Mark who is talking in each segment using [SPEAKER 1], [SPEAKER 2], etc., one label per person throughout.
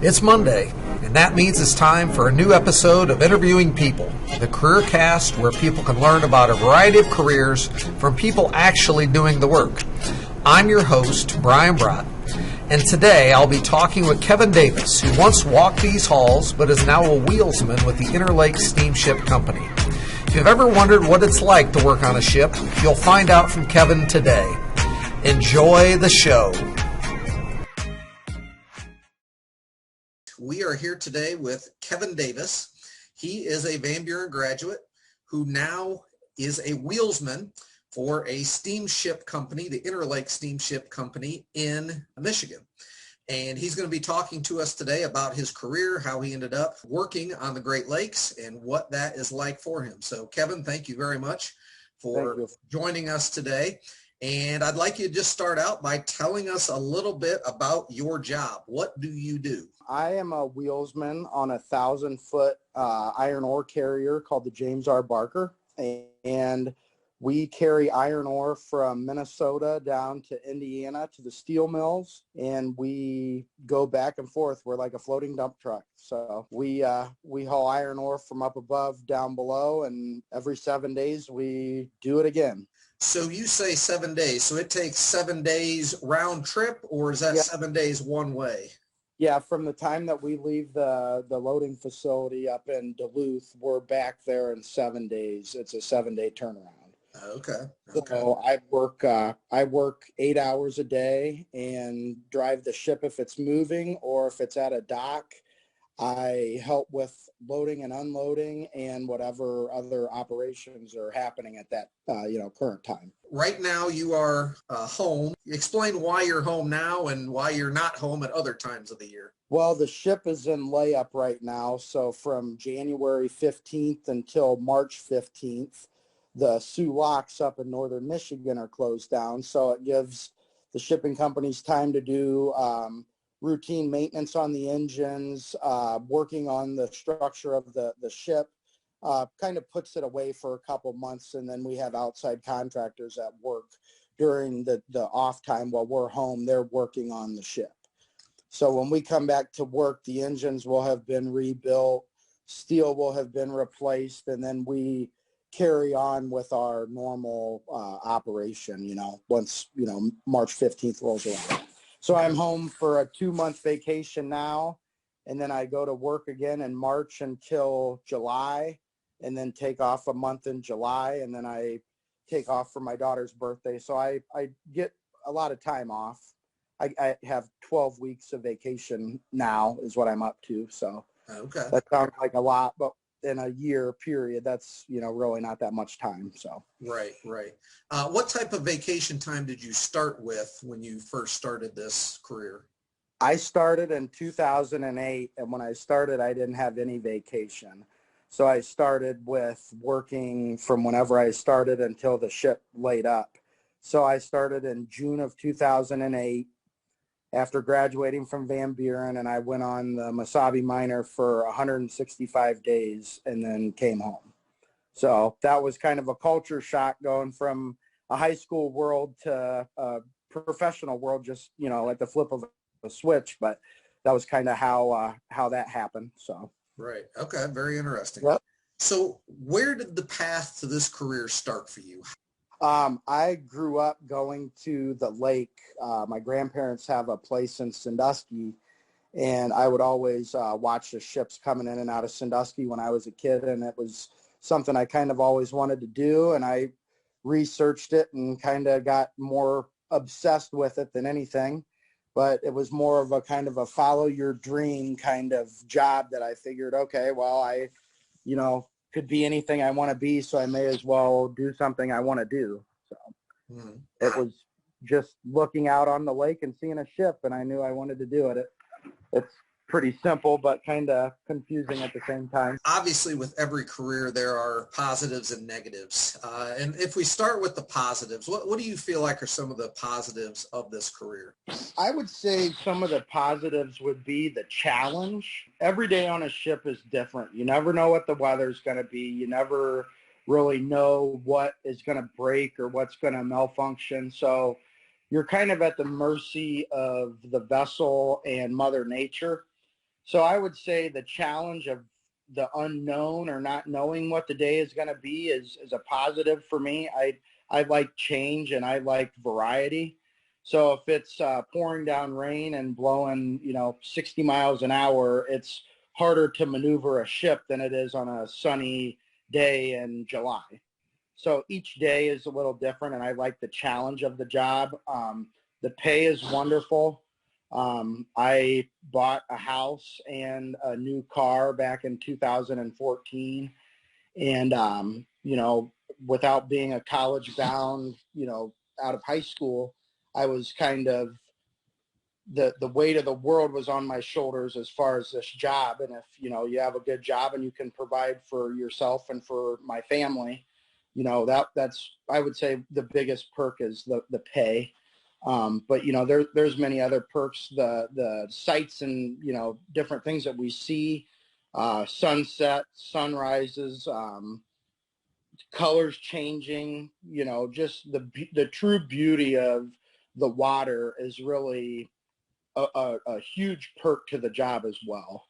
[SPEAKER 1] It's Monday, and that means it's time for a new episode of Interviewing People, the careercast where people can learn about a variety of careers from people actually doing the work. I'm your host, Brian Brott, and today I'll be talking with Kevin Davis, who once walked these halls but is now a wheelsman with the Interlake Steamship Company. If you've ever wondered what it's like to work on a ship, you'll find out from Kevin today. Enjoy the show. We are here today with Kevin Davis. He is a Van Buren graduate who now is a wheelsman for a steamship company, the Interlake Steamship Company in Michigan. And he's going to be talking to us today about his career, how he ended up working on the Great Lakes, and what that is like for him. So, Kevin, thank you very much for joining us today. And I'd like you to just start out by telling us a little bit about your job. What do you do?
[SPEAKER 2] I am a wheelsman on a 1,000-foot iron ore carrier called the James R. Barker, and we carry iron ore from Minnesota down to Indiana to the steel mills, and we go back and forth. We're like a floating dump truck. So we haul iron ore from up above down below, and every 7 days we do it again.
[SPEAKER 1] So you say 7 days. So it takes 7 days round trip, or is that 7 days one way?
[SPEAKER 2] Yeah, from the time that we leave the loading facility up in Duluth, we're back there in 7 days. It's a 7-day turnaround.
[SPEAKER 1] Okay.
[SPEAKER 2] So I work 8 hours a day and drive the ship if it's moving, or if it's at a dock, I help with loading and unloading and whatever other operations are happening at that current time.
[SPEAKER 1] Right now you are home. Explain why you're home now and why you're not home at other times of the year.
[SPEAKER 2] Well, the ship is in layup right now. So from January 15th until March 15th, the Soo locks up in northern Michigan are closed down. So it gives the shipping companies time to do routine maintenance on the engines, working on the structure of the ship, kind of puts it away for a couple months. And then we have outside contractors that work during the off time while we're home. They're working on the ship. So when we come back to work, the engines will have been rebuilt, steel will have been replaced, and then we carry on with our normal operation, once, March 15th rolls around. So I'm home for a 2-month vacation now, and then I go to work again in March until July, and then take off a month in July, and then I take off for my daughter's birthday. So I get a lot of time off. I have 12 weeks of vacation now is what I'm up to. So that sounds like a lot, but in a year period, that's, really not that much time. So
[SPEAKER 1] Right. What type of vacation time did you start with when you first started this career?
[SPEAKER 2] I started in 2008, and when I started, I didn't have any vacation. So I started with working from whenever I started until the ship laid up. So I started in June of 2008 after graduating from Van Buren, and I went on the Mesabi Minor for 165 days and then came home. So that was kind of a culture shock going from a high school world to a professional world, just, at the flip of a switch. But that was kind of how that happened. So.
[SPEAKER 1] Right. Okay. Very interesting.
[SPEAKER 2] Yep.
[SPEAKER 1] So where did the path to this career start for you?
[SPEAKER 2] I grew up going to the lake. My grandparents have a place in Sandusky, and I would always watch the ships coming in and out of Sandusky when I was a kid, and it was something I kind of always wanted to do, and I researched it and kind of got more obsessed with it than anything. But it was more of a kind of a follow your dream kind of job that I figured, okay, well, I, could be anything I want to be, so I may as well do something I want to do. So It was just looking out on the lake and seeing a ship, and I knew I wanted to do it. It's pretty simple, but kind of confusing at the same time.
[SPEAKER 1] Obviously, with every career, there are positives and negatives. And if we start with the positives, what do you feel like are some of the positives of this career?
[SPEAKER 2] I would say some of the positives would be the challenge. Every day on a ship is different. You never know what the weather's going to be. You never really know what is going to break or what's going to malfunction. So you're kind of at the mercy of the vessel and Mother Nature. So I would say the challenge of the unknown or not knowing what the day is going to be is a positive for me. I like change and I like variety. So if it's pouring down rain and blowing, 60 miles an hour, it's harder to maneuver a ship than it is on a sunny day in July. So each day is a little different, and I like the challenge of the job. The pay is wonderful. I bought a house and a new car back in 2014, and without being a college bound, out of high school, I was kind of the weight of the world was on my shoulders as far as this job. And if you have a good job and you can provide for yourself and for my family, that's I would say the biggest perk is the pay. But there's many other perks, the sights and different things that we see, sunset, sunrises, colors changing, just the true beauty of the water is really a huge perk to the job as well.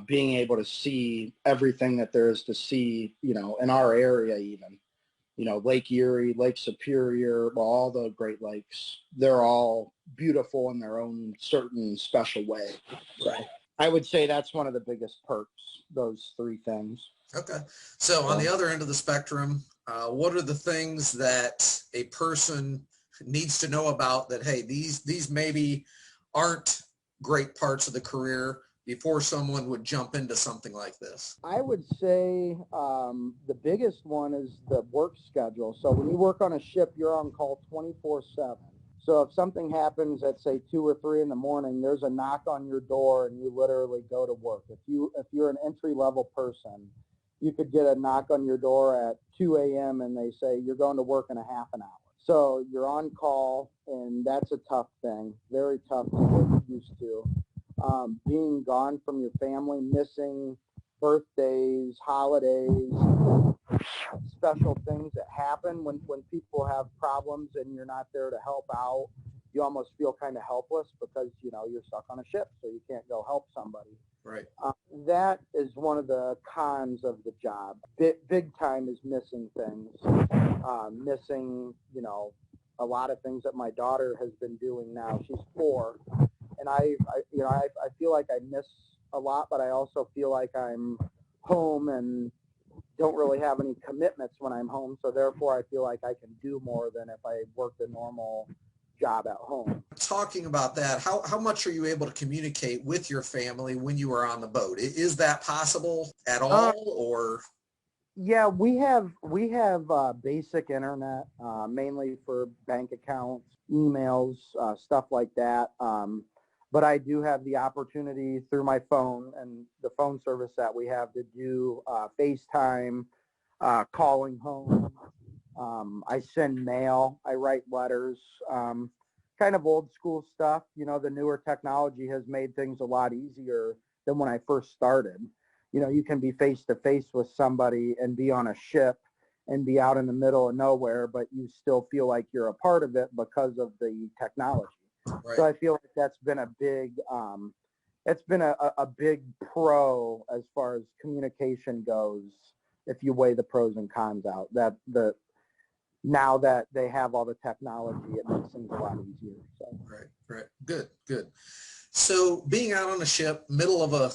[SPEAKER 2] Being able to see everything that there is to see, in our area even. Lake Erie, Lake Superior, well, all the Great Lakes, they're all beautiful in their own certain special way. Right. I would say that's one of the biggest perks, those three things.
[SPEAKER 1] Okay. So on the other end of the spectrum, what are the things that a person needs to know about that, hey, these maybe aren't great parts of the career before someone would jump into something like this?
[SPEAKER 2] I would say the biggest one is the work schedule. So when you work on a ship, you're on call 24/7. So if something happens at say 2 or 3 in the morning, there's a knock on your door and you literally go to work. If you're an entry level person, you could get a knock on your door at 2 a.m. and they say you're going to work in a half an hour. So you're on call, and that's a tough thing, very tough to get used to. Being gone from your family, missing birthdays, holidays, special things that happen when people have problems and you're not there to help out. You almost feel kind of helpless because, you're stuck on a ship, so you can't go help somebody.
[SPEAKER 1] Right.
[SPEAKER 2] That is one of the cons of the job. Big time is missing things. Missing, a lot of things that my daughter has been doing now. She's 4. And I feel like I miss a lot, but I also feel like I'm home and don't really have any commitments when I'm home. So therefore, I feel like I can do more than if I worked a normal job at home.
[SPEAKER 1] Talking about that, how much are you able to communicate with your family when you are on the boat? Is that possible at all, or?
[SPEAKER 2] Yeah, we have basic internet, mainly for bank accounts, emails, stuff like that. But I do have the opportunity through my phone and the phone service that we have to do FaceTime, calling home. I send mail. I write letters, kind of old school stuff. The newer technology has made things a lot easier than when I first started. You can be face to face with somebody and be on a ship and be out in the middle of nowhere, but you still feel like you're a part of it because of the technology. Right. So I feel like that's been a big, it's been a big pro as far as communication goes. If you weigh the pros and cons out, now that they have all the technology, it makes things a lot easier. So.
[SPEAKER 1] Right. Good. So being out on a ship, middle of a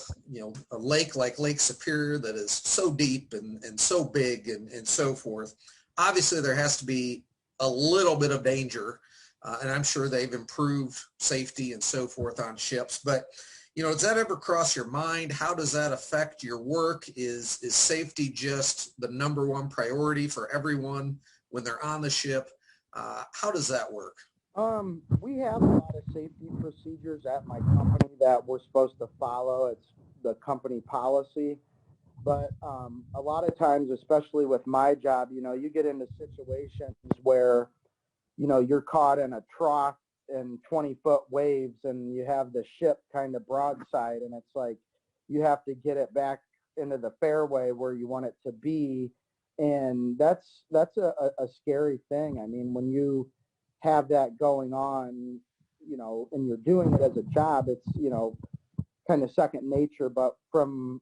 [SPEAKER 1] lake like Lake Superior that is so deep and so big and so forth, obviously there has to be a little bit of danger. And I'm sure they've improved safety and so forth on ships. But, does that ever cross your mind? How does that affect your work? Is safety just the number one priority for everyone when they're on the ship? How does that work?
[SPEAKER 2] We have a lot of safety procedures at my company that we're supposed to follow. It's the company policy. But a lot of times, especially with my job, you get into situations where you're caught in a trough and 20-foot waves and you have the ship kind of broadside, and it's like you have to get it back into the fairway where you want it to be. And that's a scary thing. I mean, when you have that going on, and you're doing it as a job, it's, kind of second nature, but from,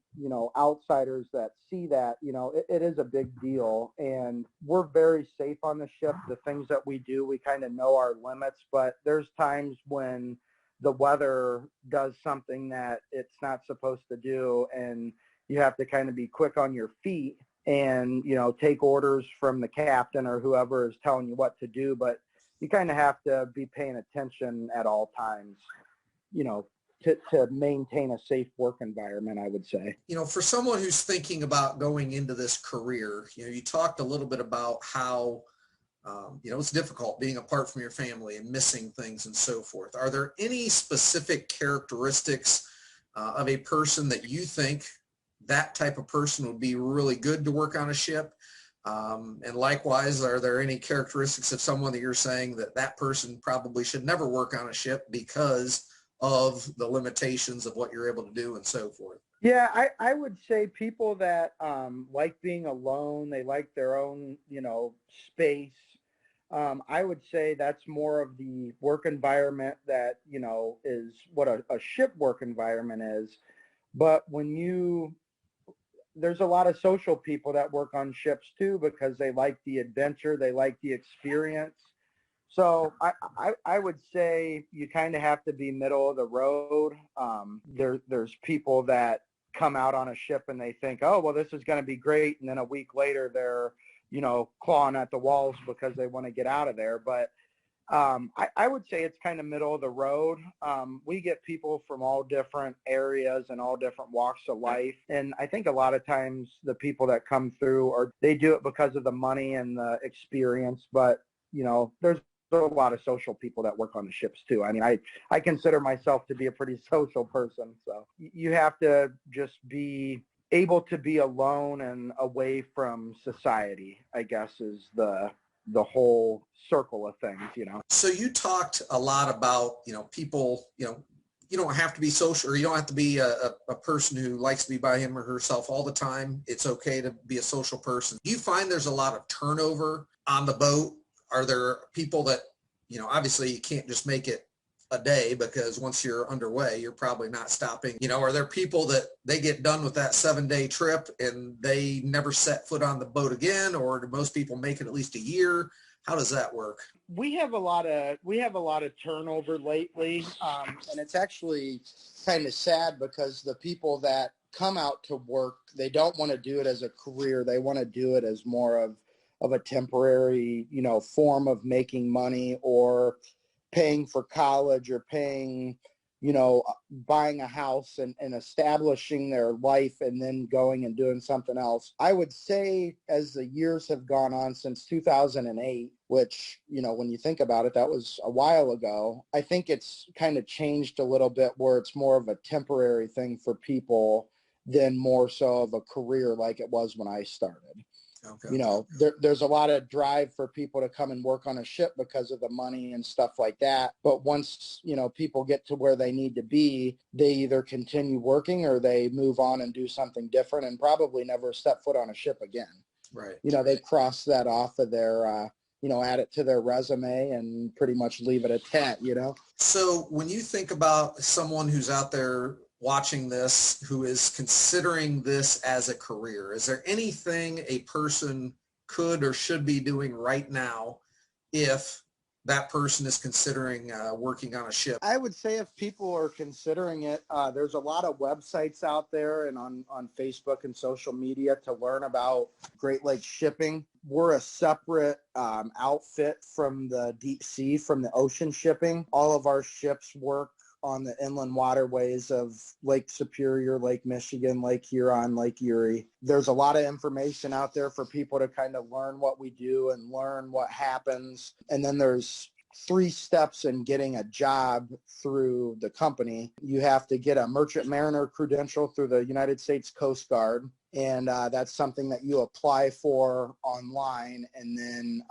[SPEAKER 2] outsiders that see that, it is a big deal, and we're very safe on the ship. The things that we do, we kind of know our limits, but there's times when the weather does something that it's not supposed to do, and you have to kind of be quick on your feet and, take orders from the captain or whoever is telling you what to do, but you kind of have to be paying attention at all times, to maintain a safe work environment, I would say.
[SPEAKER 1] For someone who's thinking about going into this career, you talked a little bit about how, it's difficult being apart from your family and missing things and so forth. Are there any specific characteristics of a person that you think that type of person would be really good to work on a ship? And likewise, are there any characteristics of someone that you're saying that person probably should never work on a ship because of the limitations of what you're able to do and so forth?
[SPEAKER 2] Yeah, I would say people that like being alone, they like their own, space. I would say that's more of the work environment that, is what a ship work environment is. But there's a lot of social people that work on ships too, because they like the adventure, they like the experience. So I would say you kind of have to be middle of the road. There's people that come out on a ship and they think, oh, well, this is going to be great. And then a week later, they're, clawing at the walls because they want to get out of there. But I would say it's kind of middle of the road. We get people from all different areas and all different walks of life. And I think a lot of times the people that come through, they do it because of the money and the experience. But, there's a lot of social people that work on the ships too. I mean, I consider myself to be a pretty social person. So you have to just be able to be alone and away from society, I guess, is the whole circle of things,
[SPEAKER 1] So you talked a lot about, people, you don't have to be social, or you don't have to be a person who likes to be by him or herself all the time. It's okay to be a social person. Do you find there's a lot of turnover on the boat? Are there people that, obviously you can't just make it a day, because once you're underway, you're probably not stopping. Are there people that they get done with that 7-day trip and they never set foot on the boat again? Or do most people make it at least a year? How does that work?
[SPEAKER 2] We have a lot of turnover lately, and it's actually kind of sad, because the people that come out to work, they don't want to do it as a career. They want to do it as more of a temporary, form of making money, or paying for college, or paying, buying a house and establishing their life, and then going and doing something else. I would say as the years have gone on since 2008, which, when you think about it, that was a while ago, I think it's kind of changed a little bit, where it's more of a temporary thing for people than more so of a career like it was when I started. Okay. There's a lot of drive for people to come and work on a ship because of the money and stuff like that. But once, people get to where they need to be, they either continue working or they move on and do something different, and probably never step foot on a ship again.
[SPEAKER 1] Right.
[SPEAKER 2] They cross that off of their, add it to their resume and pretty much leave it at that,
[SPEAKER 1] So when you think about someone who's out there watching this, who is considering this as a career, is there anything a person could or should be doing right now if that person is considering working on a ship?
[SPEAKER 2] I would say if people are considering it, there's a lot of websites out there and on Facebook and social media to learn about Great Lakes shipping. We're a separate outfit from the deep sea, from the ocean shipping. All of our ships work on the inland waterways of Lake Superior, Lake Michigan, Lake Huron, Lake Erie. There's a lot of information out there for people to kind of learn what we do and learn what happens. And then there's 3 steps in getting a job through the company. You have to get a merchant mariner credential through the United States Coast Guard. And that's something that you apply for online. And then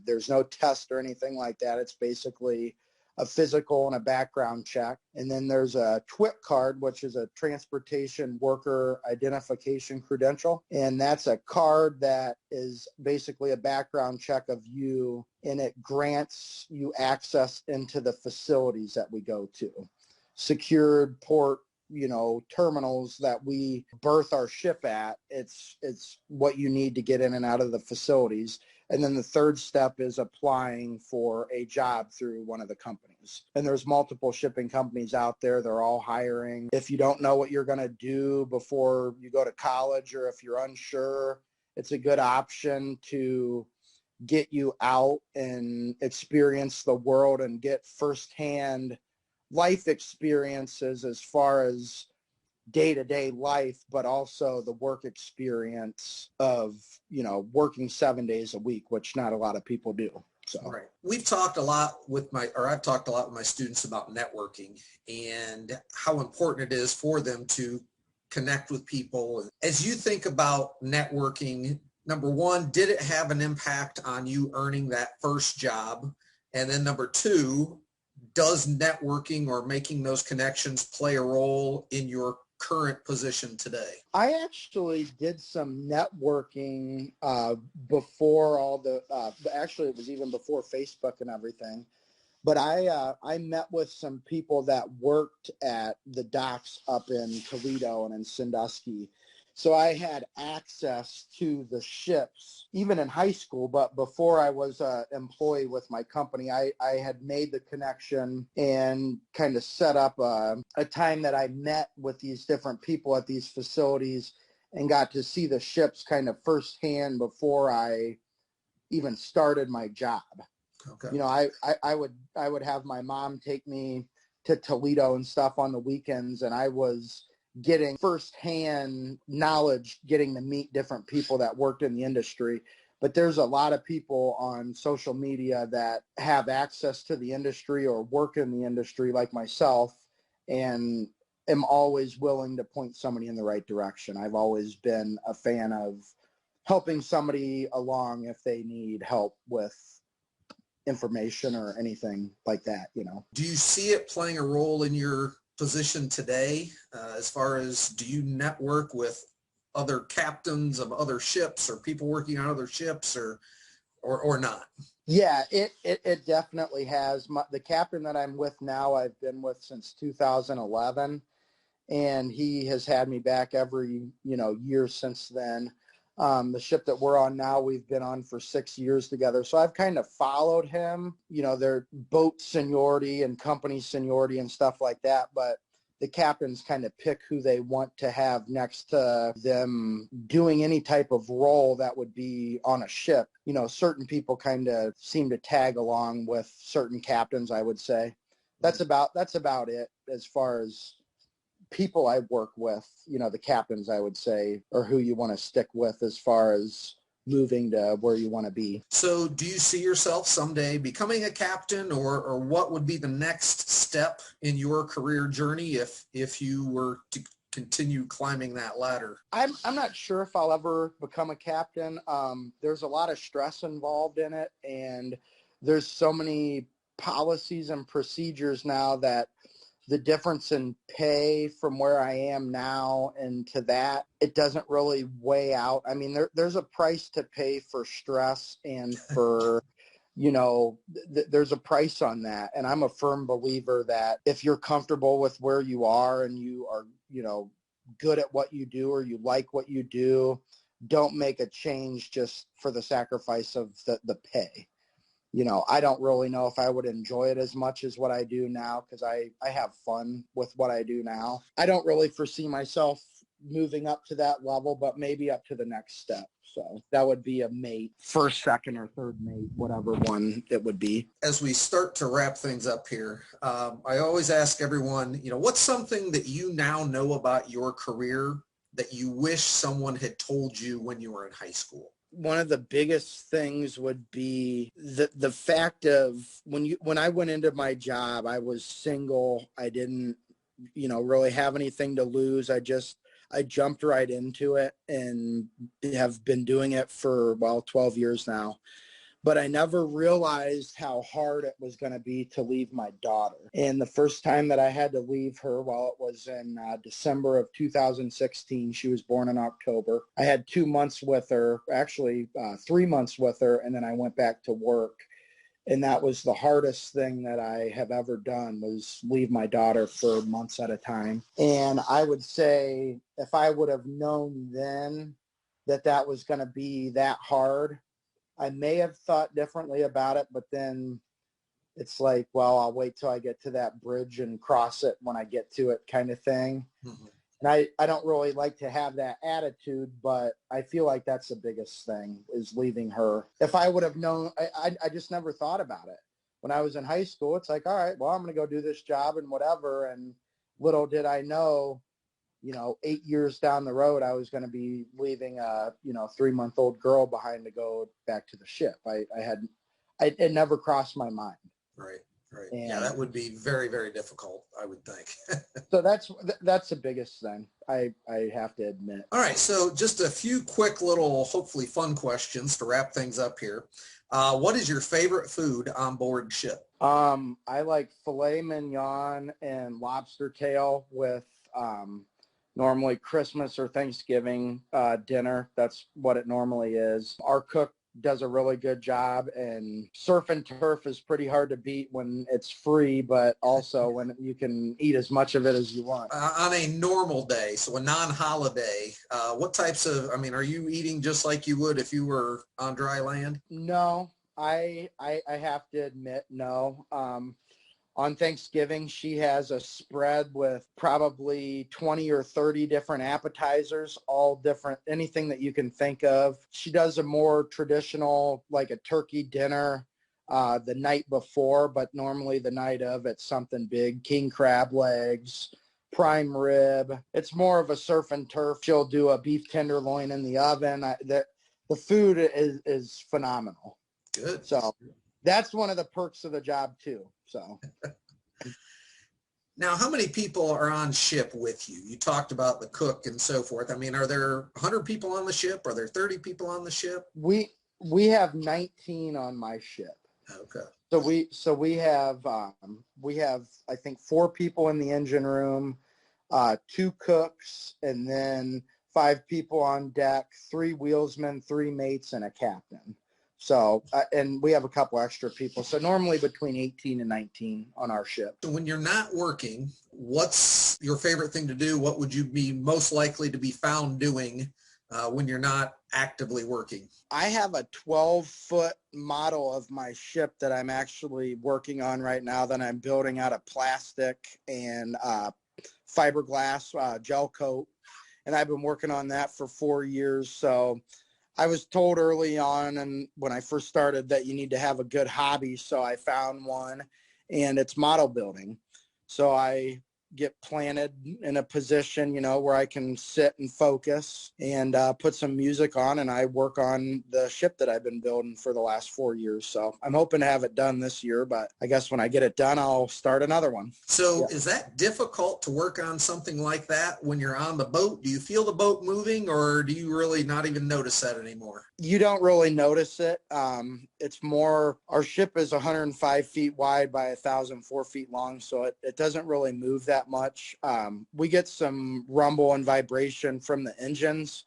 [SPEAKER 2] there's no test or anything like that. It's basically a physical and a background check. And then there's a TWIC card, which is a Transportation Worker Identification Credential. And that's a card that is basically a background check of you, and it grants you access into the facilities that we go to. Secured port terminals that we berth our ship at. It's what you need to get in and out of the facilities. And then the third step is applying for a job through one of the companies. And there's multiple shipping companies out there. They're all hiring. If you don't know what you're going to do before you go to college, or if you're unsure, it's a good option to get you out and experience the world and get firsthand life experiences as far as day-to-day life, but also the work experience of, working 7 days a week, which not a lot of people do. So,
[SPEAKER 1] right. I've talked a lot with my students about networking and how important it is for them to connect with people. As you think about networking, number one, did it have an impact on you earning that first job? And then number two, does networking or making those connections play a role in your current position today?
[SPEAKER 2] I actually did some networking before all the, actually it was even before Facebook and everything. But I met with some people that worked at the docks up in Toledo and in Sandusky. So I had access to the ships, even in high school, but before I was an employee with my company, I had made the connection and kind of set up a time that I met with these different people at these facilities and got to see the ships kind of firsthand before I even started my job.
[SPEAKER 1] Okay.
[SPEAKER 2] I would have my mom take me to Toledo and stuff on the weekends, and I was getting firsthand knowledge, getting to meet different people that worked in the industry. But there's a lot of people on social media that have access to the industry or work in the industry like myself, and am always willing to point somebody in the right direction. I've always been a fan of helping somebody along if they need help with information or anything like that.
[SPEAKER 1] Do you see it playing a role in your position today, as far as, do you network with other captains of other ships or people working on other ships or not?
[SPEAKER 2] Yeah, it definitely has. The captain that I'm with now, I've been with since 2011, and he has had me back every year since then. The ship that we're on now, we've been on for 6 years together. So I've kind of followed him, their boat seniority and company seniority and stuff like that. But the captains kind of pick who they want to have next to them doing any type of role that would be on a ship. Certain people kind of seem to tag along with certain captains, I would say. That's about it as far as people I work with. The captains, I would say, are who you want to stick with as far as moving to where you want to be.
[SPEAKER 1] So do you see yourself someday becoming a captain, or what would be the next step in your career journey if you were to continue climbing that ladder?
[SPEAKER 2] I'm not sure if I'll ever become a captain. There's a lot of stress involved in it, and there's so many policies and procedures now that the difference in pay from where I am now and to that, it doesn't really weigh out. I mean, there's a price to pay for stress and for, there's a price on that. And I'm a firm believer that if you're comfortable with where you are and you are, good at what you do or you like what you do, don't make a change just for the sacrifice of the pay. I don't really know if I would enjoy it as much as what I do now, because I have fun with what I do now. I don't really foresee myself moving up to that level, but maybe up to the next step. So that would be a mate, first, second, or third mate, whatever one it would be.
[SPEAKER 1] As we start to wrap things up here, I always ask everyone, what's something that you now know about your career that you wish someone had told you when you were in high school?
[SPEAKER 2] One of the biggest things would be the fact of when I went into my job, I was single. I didn't, really have anything to lose. I jumped right into it and have been doing it for 12 years now. But I never realized how hard it was going to be to leave my daughter. And the first time that I had to leave her, it was in December of 2016. She was born in October. I had 2 months with her, actually 3 months with her, and then I went back to work. And that was the hardest thing that I have ever done, was leave my daughter for months at a time. And I would say if I would have known then that that was going to be that hard, I may have thought differently about it, but then it's like, well, I'll wait till I get to that bridge and cross it when I get to it, kind of thing. Mm-hmm. And I don't really like to have that attitude, but I feel like that's the biggest thing, is leaving her. If I would have known, I just never thought about it. When I was in high school, it's like, all right, well, I'm going to go do this job and whatever. And little did I know, 8 years down the road, I was going to be leaving a, 3-month-old girl behind to go back to the ship. It never crossed my mind.
[SPEAKER 1] Right. Right. And yeah, that would be very, very difficult, I would think.
[SPEAKER 2] So that's the biggest thing, I have to admit.
[SPEAKER 1] All right. So just a few quick little, hopefully fun questions to wrap things up here. What is your favorite food on board ship?
[SPEAKER 2] I like filet mignon and lobster tail with normally Christmas or Thanksgiving dinner. That's what it normally is. Our cook does a really good job, and surf and turf is pretty hard to beat when it's free, but also when you can eat as much of it as you want.
[SPEAKER 1] On a normal day, so a non-holiday, what types of, are you eating just like you would if you were on dry land?
[SPEAKER 2] No, I have to admit, no. On Thanksgiving, she has a spread with probably 20 or 30 different appetizers, all different, anything that you can think of. She does a more traditional, like a turkey dinner the night before, but normally the night of, it's something big, king crab legs, prime rib. It's more of a surf and turf. She'll do a beef tenderloin in the oven. The food is phenomenal.
[SPEAKER 1] Good.
[SPEAKER 2] So that's one of the perks of the job too. So
[SPEAKER 1] now, how many people are on ship with you? You talked about the cook and so forth. Are there 100 people on the ship? Are there 30 people on the ship?
[SPEAKER 2] We have 19 on my ship.
[SPEAKER 1] Okay.
[SPEAKER 2] So we have I think 4 people in the engine room, 2 cooks, and then 5 people on deck, 3 wheelsmen, 3 mates, and a captain. So, and we have a couple extra people. So normally between 18 and 19 on our ship.
[SPEAKER 1] So when you're not working, what's your favorite thing to do? What would you be most likely to be found doing when you're not actively working?
[SPEAKER 2] I have a 12-foot model of my ship that I'm actually working on right now that I'm building out of plastic and fiberglass gel coat. And I've been working on that for 4 years. So I was told early on, and when I first started, that you need to have a good hobby. So I found one, and it's model building. So I get planted in a position, where I can sit and focus and put some music on, and I work on the ship that I've been building for the last 4 years. So I'm hoping to have it done this year, but I guess when I get it done, I'll start another one.
[SPEAKER 1] So Is that difficult to work on something like that when you're on the boat? Do you feel the boat moving, or do you really not even notice that anymore?
[SPEAKER 2] You don't really notice it. It's more, our ship is 105 feet wide by 1,004 feet long, so it doesn't really move that much. We get some rumble and vibration from the engines,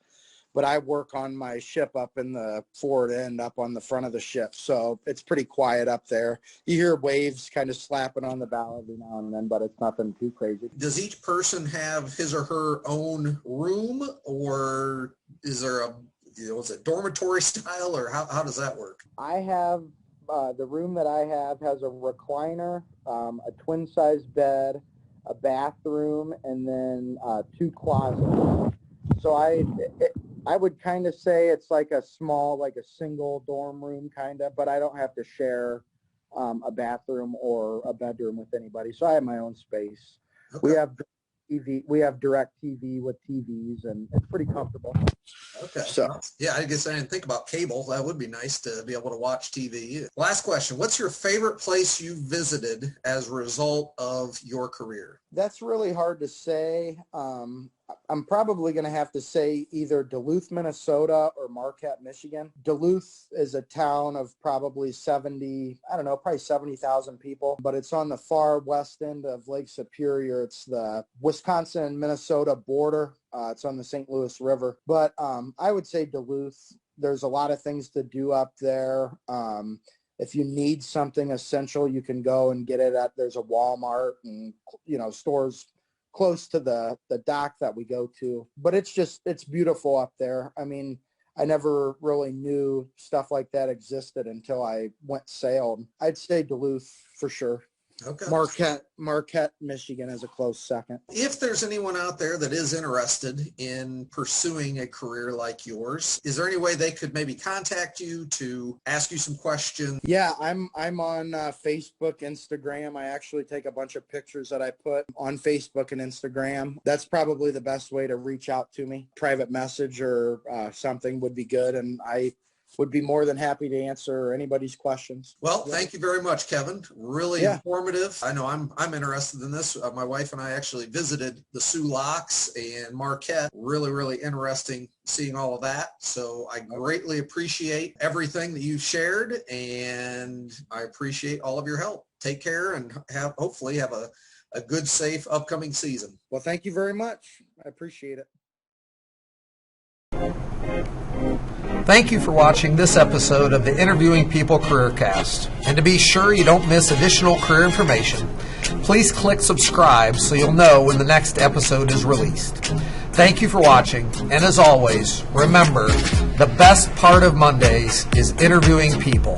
[SPEAKER 2] but I work on my ship up in the forward end, up on the front of the ship, so it's pretty quiet up there. You hear waves kind of slapping on the bow every now and then, but it's nothing too crazy.
[SPEAKER 1] Does each person have his or her own room, or is there is it dormitory style, or how does that work?
[SPEAKER 2] I have the room that I have has a recliner, a twin size bed, a bathroom, and then 2 closets. So I would kind of say it's like a small, like a single dorm room kind of, but I don't have to share a bathroom or a bedroom with anybody. So I have my own space. Okay. We have TV. We have direct TV with TVs, and it's pretty comfortable.
[SPEAKER 1] Okay. So yeah, I guess I didn't think about cable. That would be nice to be able to watch TV. Last question. What's your favorite place you visited as a result of your career?
[SPEAKER 2] That's really hard to say. I'm probably going to have to say either Duluth, Minnesota or Marquette, Michigan. Duluth is a town of probably 70,000 people, but it's on the far west end of Lake Superior. It's the Wisconsin and Minnesota border. It's on the St. Louis River. But I would say Duluth. There's a lot of things to do up there. if you need something essential, you can go and get it there's a Walmart and, stores close to the dock that we go to. But it's beautiful up there. I mean, I never really knew stuff like that existed until I went sailed. I'd say Duluth for sure.
[SPEAKER 1] Okay.
[SPEAKER 2] Marquette, Michigan is a close second.
[SPEAKER 1] If there's anyone out there that is interested in pursuing a career like yours, is there any way they could maybe contact you to ask you some questions?
[SPEAKER 2] Yeah, I'm on Facebook, Instagram. I actually take a bunch of pictures that I put on Facebook and Instagram. That's probably the best way to reach out to me. Private message or something would be good, and I would be more than happy to answer anybody's questions.
[SPEAKER 1] Well, thank you very much, Kevin. Really informative. I know I'm interested in this. My wife and I actually visited the Sioux Locks and Marquette. Really, really interesting seeing all of that. So I greatly appreciate everything that you've shared, and I appreciate all of your help. Take care and hopefully have a good, safe upcoming season.
[SPEAKER 2] Well, thank you very much. I appreciate it.
[SPEAKER 3] Thank you for watching this episode of the Interviewing People CareerCast. And to be sure you don't miss additional career information, please click subscribe so you'll know when the next episode is released. Thank you for watching, and as always, remember, the best part of Mondays is interviewing people.